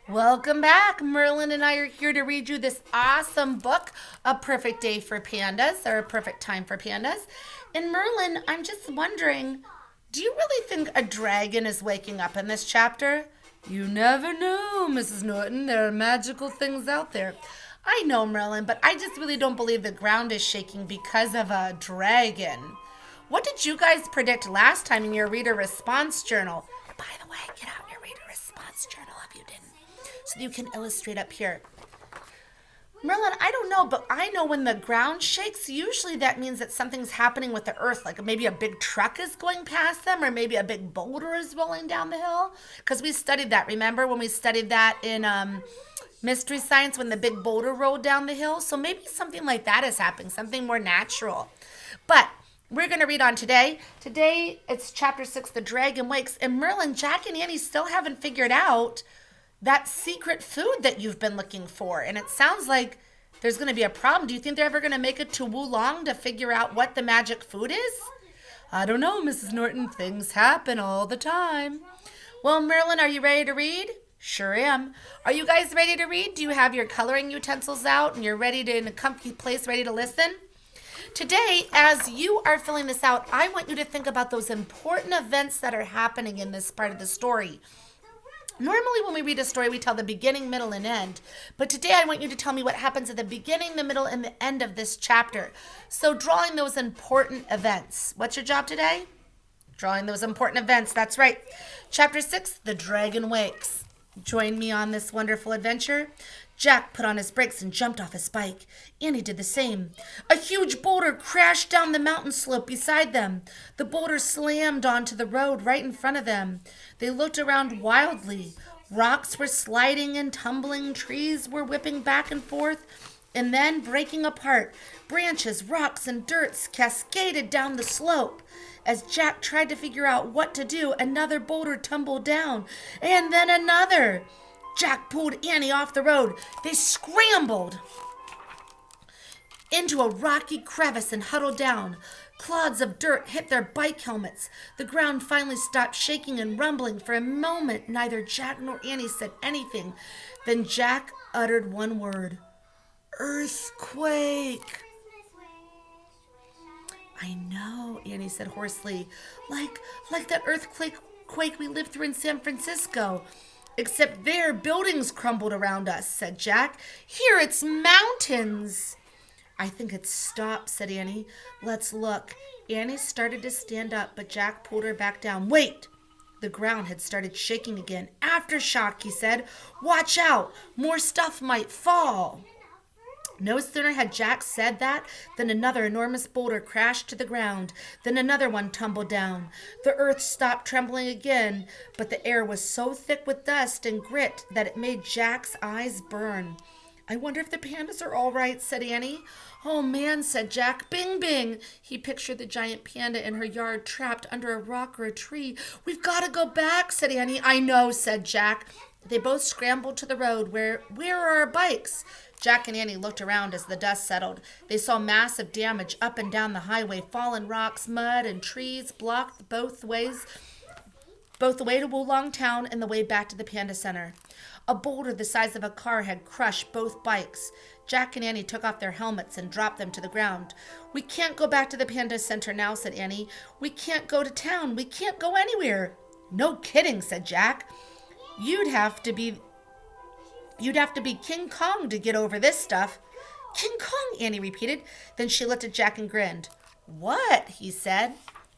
Welcome back. Merlin and I are here to read you this awesome book, A Perfect Day for Pandas, or A Perfect Time for Pandas. And Merlin, I'm just wondering, do you really think a dragon is waking up in this chapter? You never know, Mrs. Norton. There are magical things out there. I know, Merlin, but I just really don't believe the ground is shaking because of a dragon. What did you guys predict last time in your reader response journal? By the way, get out your reader response journal if you didn't, so you can illustrate up here. Merlin, I don't know, but I know when the ground shakes, usually that means that something's happening with the earth, like maybe a big truck is going past them, or maybe a big boulder is rolling down the hill. Because we studied that, remember when we studied that in Mystery Science when the big boulder rolled down the hill? So maybe something like that is happening, something more natural. But we're going to read on today. Today, it's chapter 6, The Dragon Wakes. And Merlin, Jack, and Annie still haven't figured out that secret food that you've been looking for. And it sounds like there's going to be a problem. Do you think they're ever going to make it to Wulong to figure out what the magic food is? I don't know, Mrs. Norton. Things happen all the time. Well, Merlin, are you ready to read? Sure am. Are you guys ready to read? Do you have your coloring utensils out and you're ready to, in a comfy place, ready to listen? Today, as you are filling this out, I want you to think about those important events that are happening in this part of the story. Normally, when we read a story, we tell the beginning, middle, and end. But today, I want you to tell me what happens at the beginning, the middle, and the end of this chapter. So, drawing those important events. What's your job today? Drawing those important events. That's right. Chapter 6, The Dragon Wakes. Join me on this wonderful adventure. Jack put on his brakes and jumped off his bike. Annie did the same. A huge boulder crashed down the mountain slope beside them. The boulder slammed onto the road right in front of them. They looked around wildly. Rocks were sliding and tumbling. Trees were whipping back and forth and then breaking apart. Branches, rocks, and dirt cascaded down the slope. As Jack tried to figure out what to do, another boulder tumbled down, and then another. Jack pulled Annie off the road. They scrambled into a rocky crevice and huddled down. Clods of dirt hit their bike helmets. The ground finally stopped shaking and rumbling. For a moment, neither Jack nor Annie said anything. Then Jack uttered one word. Earthquake. I know, Annie said hoarsely. Like that earthquake we lived through in San Francisco. Except there, buildings crumbled around us, said Jack. Here, it's mountains. I think it's stopped, said Annie. Let's look. Annie started to stand up, but Jack pulled her back down. Wait! The ground had started shaking again. Aftershock, he said. Watch out! More stuff might fall. No sooner had Jack said that than another enormous boulder crashed to the ground. Then another one tumbled down. The earth stopped trembling again, but the air was so thick with dust and grit that it made Jack's eyes burn. I wonder if the pandas are all right, said Annie. Oh, man, said Jack. Bing, bing. He pictured the giant panda in her yard trapped under a rock or a tree. We've got to go back, said Annie. I know, said Jack. They both scrambled to the road. Where are our bikes? Jack and Annie looked around as the dust settled. They saw massive damage up and down the highway. Fallen rocks, mud, and trees blocked both the way to Wulong Town and the way back to the Panda Center. A boulder the size of a car had crushed both bikes. Jack and Annie took off their helmets and dropped them to the ground. We can't go back to the Panda Center now, said Annie. We can't go to town. We can't go anywhere. No kidding, said Jack. You'd have to be King Kong to get over this stuff. King Kong, Annie repeated. Then she looked at Jack and grinned. What? He said.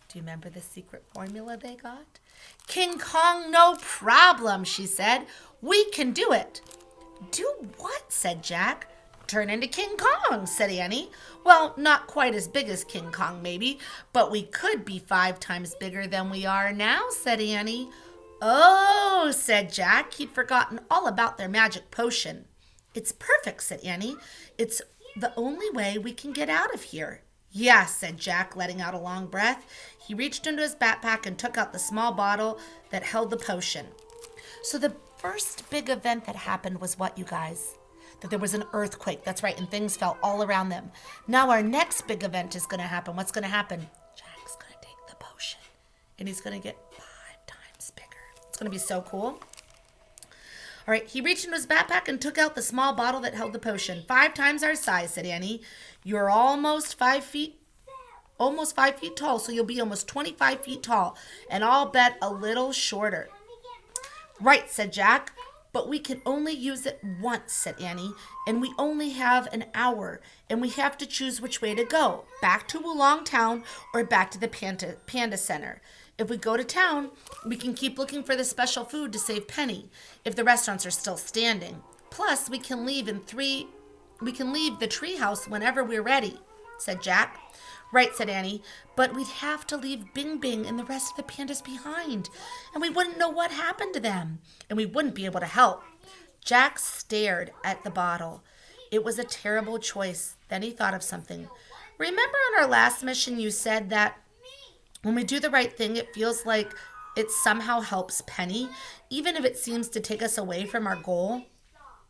Do you remember the secret formula they got? King Kong, no problem, she said. We can do it. Do what? Said Jack. Turn into King Kong, said Annie. Well, not quite as big as King Kong, maybe, but we could be 5 times bigger than we are now, said Annie. Oh, said Jack. He'd forgotten all about their magic potion. It's perfect, said Annie. It's the only way we can get out of here. Yes, said Jack, letting out a long breath. He reached into his backpack and took out the small bottle that held the potion. So the first big event that happened was what, you guys? That there was an earthquake. That's right, and things fell all around them. Now our next big event is going to happen. What's going to happen? Jack's going to take the potion, and he's going to get 5 times bigger. It's going to be so cool. All right, he reached into his backpack and took out the small bottle that held the potion. 5 times our size, said Annie. You're almost 5 feet tall, so you'll be almost 25 feet tall, and I'll bet a little shorter. Right, said Jack, but we can only use it once, said Annie, and we only have an hour, and we have to choose which way to go, back to Wulong Town or back to the Panda Center. If we go to town, we can keep looking for the special food to save Penny, if the restaurants are still standing. Plus, we can leave the treehouse whenever we're ready, said Jack. Right, said Annie, but we'd have to leave Bing Bing and the rest of the pandas behind, and we wouldn't know what happened to them, and we wouldn't be able to help. Jack stared at the bottle. It was a terrible choice. Then he thought of something. Remember on our last mission you said that when we do the right thing, it feels like it somehow helps Penny, even if it seems to take us away from our goal?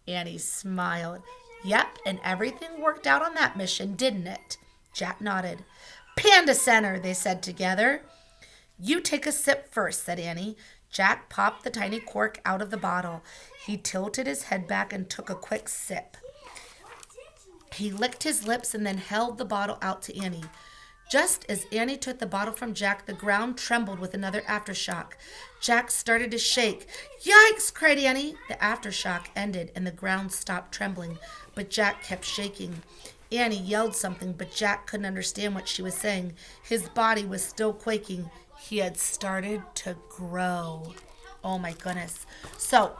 Annie smiled. Yep, and everything worked out on that mission, didn't it? Jack nodded. Panda Center, they said together. You take a sip first, said Annie. Jack popped the tiny cork out of the bottle. He tilted his head back and took a quick sip. He licked his lips and then held the bottle out to Annie. Just as Annie took the bottle from Jack, the ground trembled with another aftershock. Jack started to shake. Yikes, cried Annie. The aftershock ended and the ground stopped trembling, but Jack kept shaking. Annie yelled something, but Jack couldn't understand what she was saying. His body was still quaking. He had started to grow. Oh my goodness. So,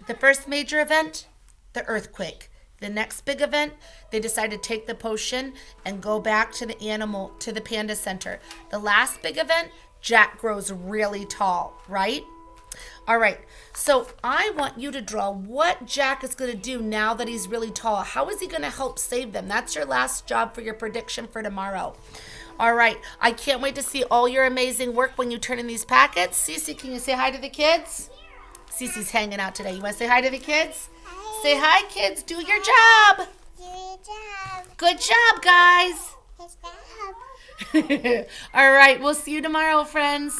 the first major event, the earthquake. The next big event, they decided to take the potion and go back to the Panda Center. The last big event, Jack grows really tall, right? All right, so I want you to draw what Jack is going to do now that he's really tall. How is he going to help save them? That's your last job for your prediction for tomorrow. All right, I can't wait to see all your amazing work when you turn in these packets. Cece, can you say hi to the kids? Cece's hanging out today. You want to say hi to the kids? Hi. Say hi, kids. Do your job. Do your job. Good job, guys. Good job. All right, we'll see you tomorrow, friends.